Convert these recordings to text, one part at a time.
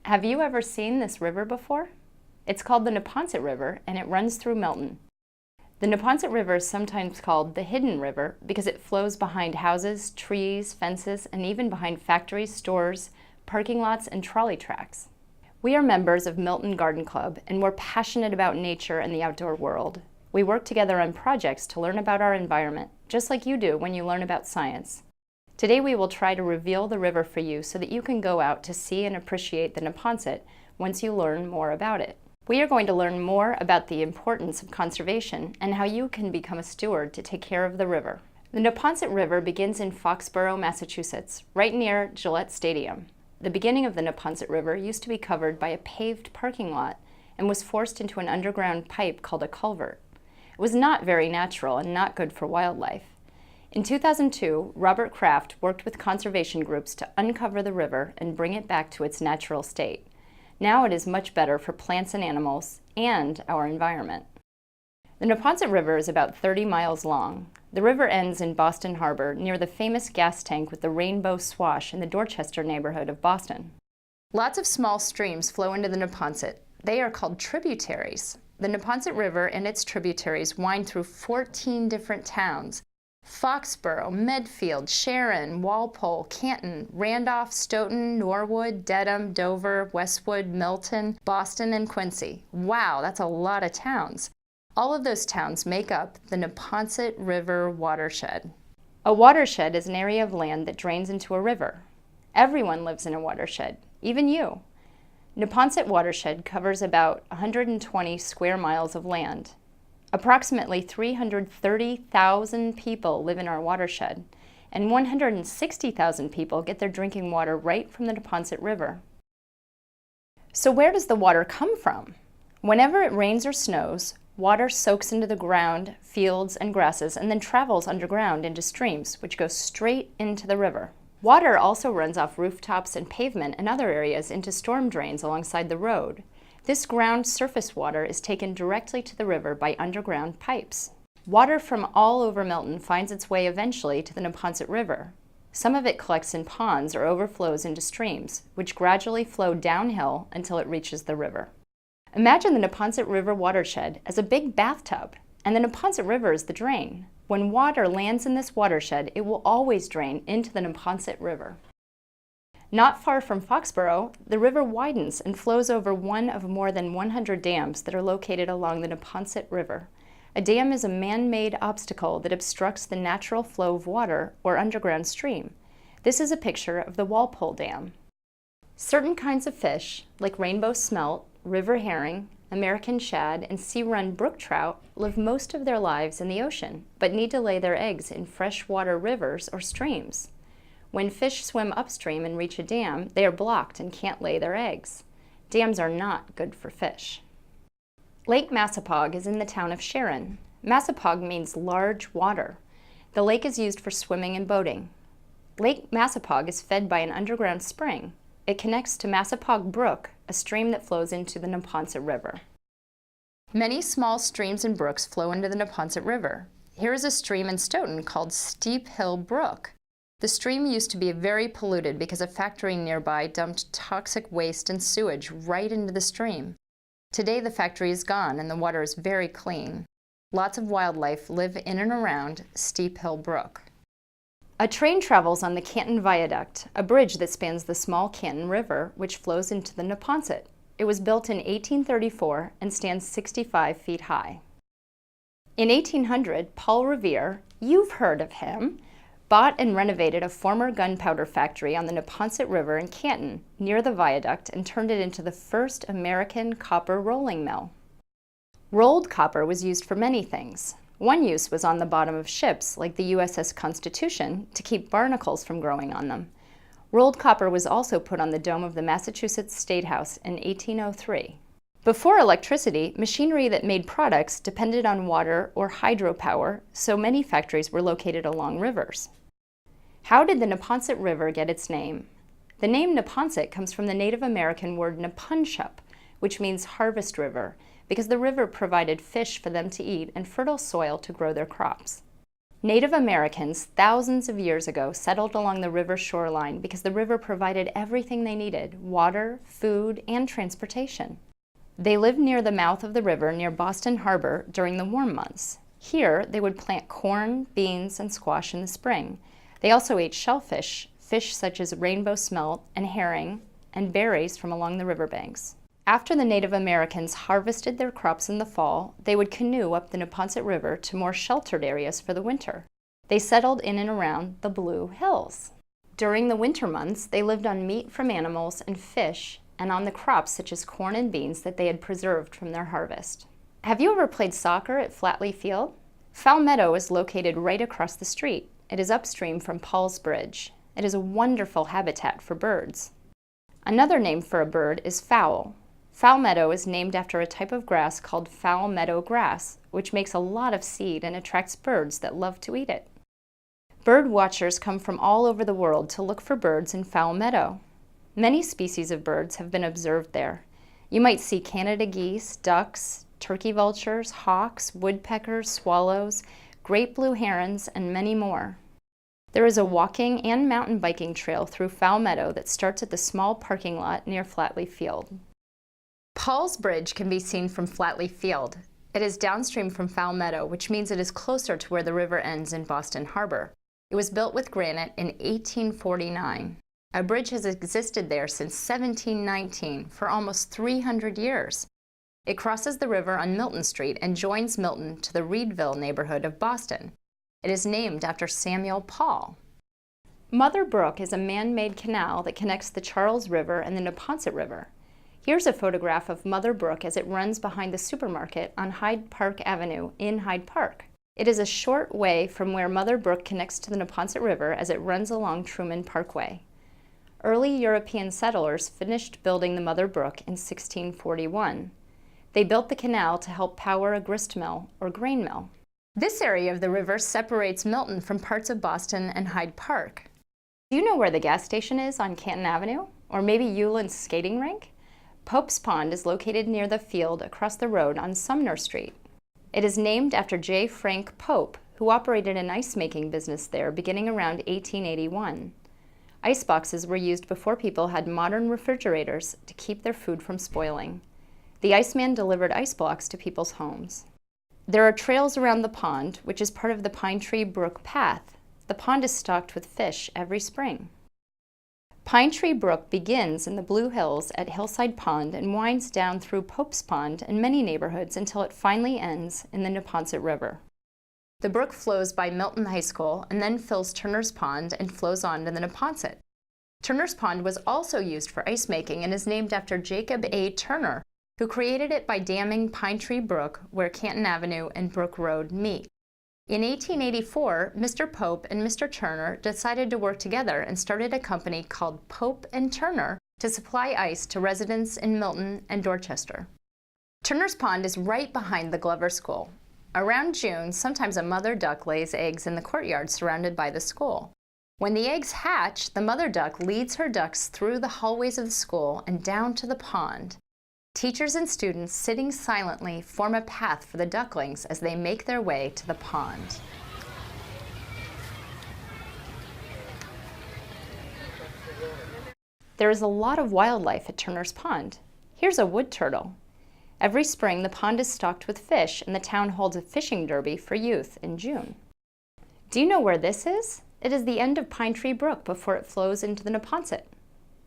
Have you ever seen this river before? It's called the Neponset River, and it runs through Milton. The Neponset River is sometimes called the Hidden River because it flows behind houses, trees, fences, and even behind factories, stores, parking lots, and trolley tracks. We are members of Milton Garden Club, and we're passionate about nature and the outdoor world. We work together on projects to learn about our environment, just like you do when you learn about science. Today we will try to reveal the river for you so that you can go out to see and appreciate the Neponset once you learn more about it. We are going to learn more about the importance of conservation and how you can become a steward to take care of the river. The Neponset River begins in Foxborough, Massachusetts, right near Gillette Stadium. The beginning of the Neponset River used to be covered by a paved parking lot and was forced into an underground pipe called a culvert. It was not very natural and not good for wildlife. In 2002, Robert Kraft worked with conservation groups to uncover the river and bring it back to its natural state. Now it is much better for plants and animals and our environment. The Neponset River is about 30 miles long. The river ends in Boston Harbor near the famous gas tank with the rainbow swash in the Dorchester neighborhood of Boston. Lots of small streams flow into the Neponset. They are called tributaries. The Neponset River and its tributaries wind through 14 different towns: Foxborough, Medfield, Sharon, Walpole, Canton, Randolph, Stoughton, Norwood, Dedham, Dover, Westwood, Milton, Boston, and Quincy. Wow, that's a lot of towns. All of those towns make up the Neponset River watershed. A watershed is an area of land that drains into a river. Everyone lives in a watershed, even you. Neponset Watershed covers about 120 square miles of land. Approximately 330,000 people live in our watershed, and 160,000 people get their drinking water right from the Neponset River. So where does the water come from? Whenever it rains or snows, water soaks into the ground, fields, and grasses, and then travels underground into streams, which go straight into the river. Water also runs off rooftops and pavement and other areas into storm drains alongside the road. This ground surface water is taken directly to the river by underground pipes. Water from all over Milton finds its way eventually to the Neponset River. Some of it collects in ponds or overflows into streams, which gradually flow downhill until it reaches the river. Imagine the Neponset River watershed as a big bathtub, and the Neponset River is the drain. When water lands in this watershed, it will always drain into the Neponset River. Not far from Foxborough, the river widens and flows over one of more than 100 dams that are located along the Neponset River. A dam is a man-made obstacle that obstructs the natural flow of water or underground stream. This is a picture of the Walpole Dam. Certain kinds of fish, like rainbow smelt, river herring, American shad, and sea-run brook trout, live most of their lives in the ocean, but need to lay their eggs in freshwater rivers or streams. When fish swim upstream and reach a dam, they are blocked and can't lay their eggs. Dams are not good for fish. Lake Massapog is in the town of Sharon. Massapog means large water. The lake is used for swimming and boating. Lake Massapog is fed by an underground spring. It connects to Massapog Brook, a stream that flows into the Neponset River. Many small streams and brooks flow into the Neponset River. Here is a stream in Stoughton called Steep Hill Brook. The stream used to be very polluted because a factory nearby dumped toxic waste and sewage right into the stream. Today the factory is gone and the water is very clean. Lots of wildlife live in and around Steep Hill Brook. A train travels on the Canton Viaduct, a bridge that spans the small Canton River, which flows into the Neponset. It was built in 1834 and stands 65 feet high. In 1800, Paul Revere, you've heard of him, bought and renovated a former gunpowder factory on the Neponset River in Canton, near the viaduct, and turned it into the first American copper rolling mill. Rolled copper was used for many things. One use was on the bottom of ships, like the USS Constitution, to keep barnacles from growing on them. Rolled copper was also put on the dome of the Massachusetts State House in 1803. Before electricity, machinery that made products depended on water or hydropower, so many factories were located along rivers. How did the Neponset River get its name? The name Neponset comes from the Native American word Nepunshup, which means harvest river, because the river provided fish for them to eat and fertile soil to grow their crops. Native Americans thousands of years ago settled along the river shoreline because the river provided everything they needed: water, food, and transportation. They lived near the mouth of the river near Boston Harbor during the warm months. Here, they would plant corn, beans, and squash in the spring. They also ate shellfish, fish such as rainbow smelt and herring, and berries from along the riverbanks. After the Native Americans harvested their crops in the fall, they would canoe up the Neponset River to more sheltered areas for the winter. They settled in and around the Blue Hills. During the winter months, they lived on meat from animals and fish, and on the crops such as corn and beans that they had preserved from their harvest. Have you ever played soccer at Flatley Field? Fowl Meadow is located right across the street. It is upstream from Paul's Bridge. It is a wonderful habitat for birds. Another name for a bird is fowl. Fowl Meadow is named after a type of grass called fowl meadow grass, which makes a lot of seed and attracts birds that love to eat it. Bird watchers come from all over the world to look for birds in Fowl Meadow. Many species of birds have been observed there. You might see Canada geese, ducks, turkey vultures, hawks, woodpeckers, swallows, great blue herons, and many more. There is a walking and mountain biking trail through Fowl Meadow that starts at the small parking lot near Flatley Field. Paul's Bridge can be seen from Flatley Field. It is downstream from Fowl Meadow, which means it is closer to where the river ends in Boston Harbor. It was built with granite in 1849. A bridge has existed there since 1719, for almost 300 years. It crosses the river on Milton Street and joins Milton to the Reedville neighborhood of Boston. It is named after Samuel Paul. Mother Brook is a man-made canal that connects the Charles River and the Neponset River. Here's a photograph of Mother Brook as it runs behind the supermarket on Hyde Park Avenue in Hyde Park. It is a short way from where Mother Brook connects to the Neponset River as it runs along Truman Parkway. Early European settlers finished building the Mother Brook in 1641. They built the canal to help power a grist mill or grain mill. This area of the river separates Milton from parts of Boston and Hyde Park. Do you know where the gas station is on Canton Avenue? Or maybe Euland's skating rink? Pope's Pond is located near the field across the road on Sumner Street. It is named after J. Frank Pope, who operated an ice-making business there beginning around 1881. Ice boxes were used before people had modern refrigerators to keep their food from spoiling. The Iceman delivered ice blocks to people's homes. There are trails around the pond, which is part of the Pine Tree Brook Path. The pond is stocked with fish every spring. Pine Tree Brook begins in the Blue Hills at Hillside Pond and winds down through Pope's Pond and many neighborhoods until it finally ends in the Neponset River. The brook flows by Milton High School and then fills Turner's Pond and flows on to the Neponset. Turner's Pond was also used for ice making and is named after Jacob A. Turner, who created it by damming Pine Tree Brook where Canton Avenue and Brook Road meet. In 1884, Mr. Pope and Mr. Turner decided to work together and started a company called Pope and Turner to supply ice to residents in Milton and Dorchester. Turner's Pond is right behind the Glover School. Around June, sometimes a mother duck lays eggs in the courtyard surrounded by the school. When the eggs hatch, the mother duck leads her ducks through the hallways of the school and down to the pond. Teachers and students, sitting silently, form a path for the ducklings as they make their way to the pond. There is a lot of wildlife at Turner's Pond. Here's a wood turtle. Every spring, the pond is stocked with fish, and the town holds a fishing derby for youth in June. Do you know where this is? It is the end of Pine Tree Brook before it flows into the Neponset.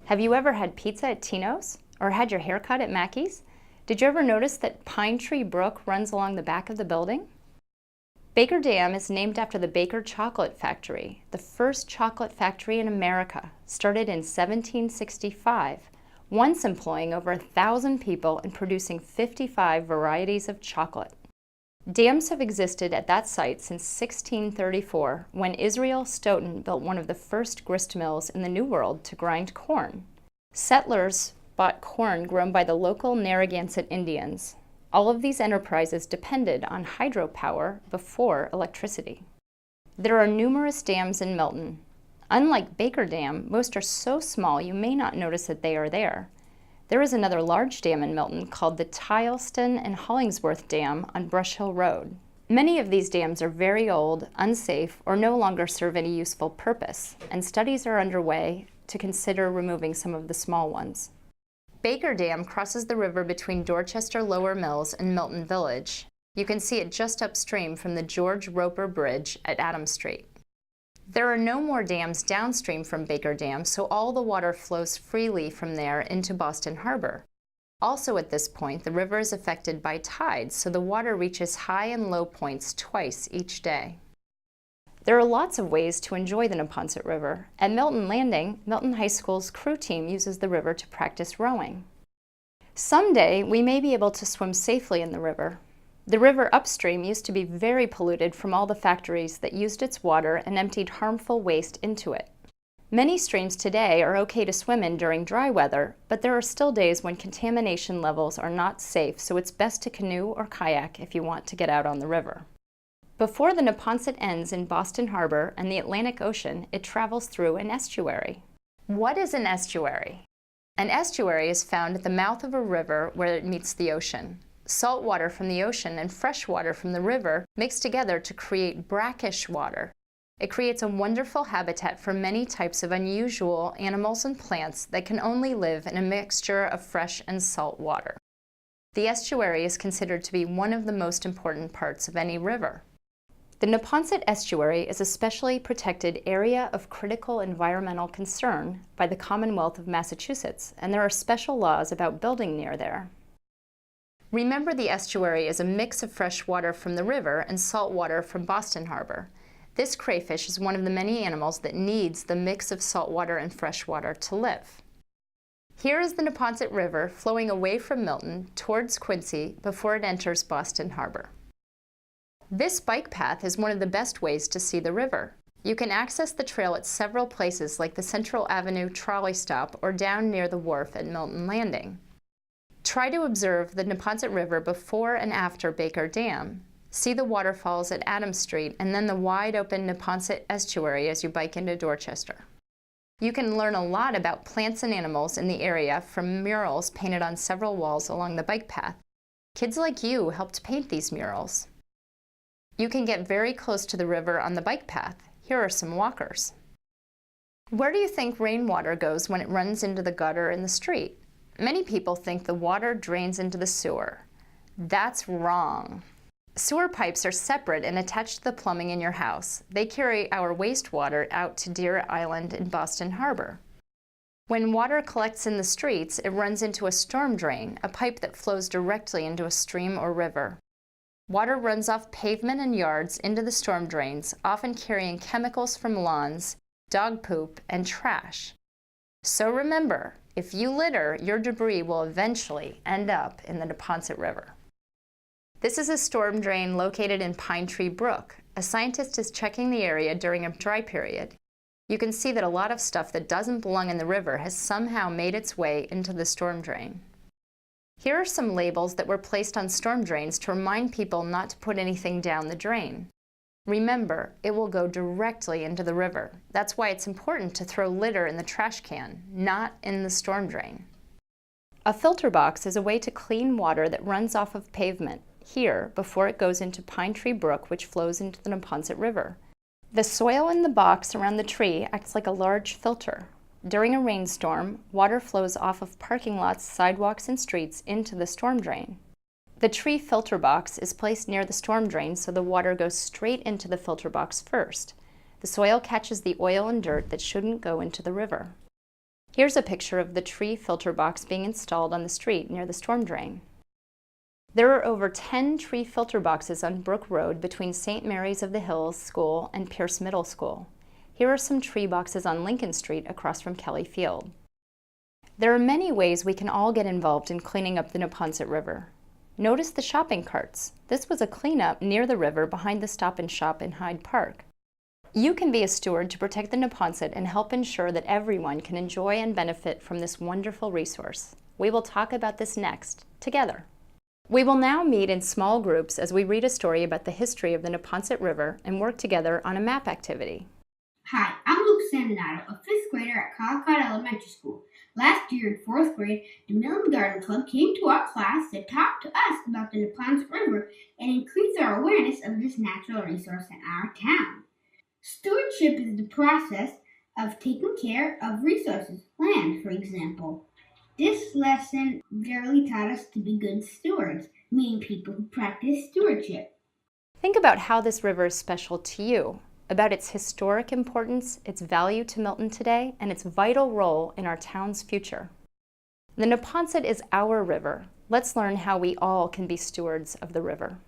Have you ever had pizza at Tino's? Or had your hair cut at Mackey's? Did you ever notice that Pine Tree Brook runs along the back of the building? Baker Dam is named after the Baker Chocolate Factory, the first chocolate factory in America, started in 1765, once employing over 1,000 people and producing 55 varieties of chocolate. Dams have existed at that site since 1634, when Israel Stoughton built one of the first grist mills in the New World to grind corn. Settlers bought corn grown by the local Narragansett Indians. All of these enterprises depended on hydropower before electricity. There are numerous dams in Milton. Unlike Baker Dam, most are so small you may not notice that they are there. There is another large dam in Milton called the Tileston and Hollingsworth Dam on Brush Hill Road. Many of these dams are very old, unsafe, or no longer serve any useful purpose, and studies are underway to consider removing some of the small ones. Baker Dam crosses the river between Dorchester Lower Mills and Milton Village. You can see it just upstream from the George Roper Bridge at Adams Street. There are no more dams downstream from Baker Dam, so all the water flows freely from there into Boston Harbor. Also at this point, the river is affected by tides, so the water reaches high and low points twice each day. There are lots of ways to enjoy the Neponset River. At Milton Landing, Milton High School's crew team uses the river to practice rowing. Someday, we may be able to swim safely in the river. The river upstream used to be very polluted from all the factories that used its water and emptied harmful waste into it. Many streams today are okay to swim in during dry weather, but there are still days when contamination levels are not safe, so it's best to canoe or kayak if you want to get out on the river. Before the Neponset ends in Boston Harbor and the Atlantic Ocean, it travels through an estuary. What is an estuary? An estuary is found at the mouth of a river where it meets the ocean. Salt water from the ocean and fresh water from the river mix together to create brackish water. It creates a wonderful habitat for many types of unusual animals and plants that can only live in a mixture of fresh and salt water. The estuary is considered to be one of the most important parts of any river. The Neponset Estuary is a specially protected area of critical environmental concern by the Commonwealth of Massachusetts, and there are special laws about building near there. Remember, the estuary is a mix of fresh water from the river and salt water from Boston Harbor. This crayfish is one of the many animals that needs the mix of salt water and fresh water to live. Here is the Neponset River flowing away from Milton towards Quincy before it enters Boston Harbor. This bike path is one of the best ways to see the river. You can access the trail at several places like the Central Avenue trolley stop or down near the wharf at Milton Landing. Try to observe the Neponset River before and after Baker Dam. See the waterfalls at Adams Street and then the wide-open Neponset Estuary as you bike into Dorchester. You can learn a lot about plants and animals in the area from murals painted on several walls along the bike path. Kids like you helped paint these murals. You can get very close to the river on the bike path. Here are some walkers. Where do you think rainwater goes when it runs into the gutter in the street? Many people think the water drains into the sewer. That's wrong. Sewer pipes are separate and attached to the plumbing in your house. They carry our wastewater out to Deer Island in Boston Harbor. When water collects in the streets, it runs into a storm drain, a pipe that flows directly into a stream or river. Water runs off pavement and yards into the storm drains, often carrying chemicals from lawns, dog poop, and trash. So remember, if you litter, your debris will eventually end up in the Neponset River. This is a storm drain located in Pine Tree Brook. A scientist is checking the area during a dry period. You can see that a lot of stuff that doesn't belong in the river has somehow made its way into the storm drain. Here are some labels that were placed on storm drains to remind people not to put anything down the drain. Remember, it will go directly into the river. That's why it's important to throw litter in the trash can, not in the storm drain. A filter box is a way to clean water that runs off of pavement here before it goes into Pine Tree Brook, which flows into the Neponset River. The soil in the box around the tree acts like a large filter. During a rainstorm, water flows off of parking lots, sidewalks, and streets into the storm drain. The tree filter box is placed near the storm drain so the water goes straight into the filter box first. The soil catches the oil and dirt that shouldn't go into the river. Here's a picture of the tree filter box being installed on the street near the storm drain. There are over 10 tree filter boxes on Brook Road between St. Mary's of the Hills School and Pierce Middle School. Here are some tree boxes on Lincoln Street across from Kelly Field. There are many ways we can all get involved in cleaning up the Neponset River. Notice the shopping carts. This was a cleanup near the river behind the Stop and Shop in Hyde Park. You can be a steward to protect the Neponset and help ensure that everyone can enjoy and benefit from this wonderful resource. We will talk about this next, together. We will now meet in small groups as we read a story about the history of the Neponset River and work together on a map activity. Hi, I'm Luke Sandonato, a fifth grader at Caldecott Elementary School. Last year in fourth grade, the Milton Garden Club came to our class to talk to us about the Neponset River and increase our awareness of this natural resource in our town. Stewardship is the process of taking care of resources, land, for example. This lesson really taught us to be good stewards, meaning people who practice stewardship. Think about how this river is special to you, about its historic importance, its value to Milton today, and its vital role in our town's future. The Neponset is our river. Let's learn how we all can be stewards of the river.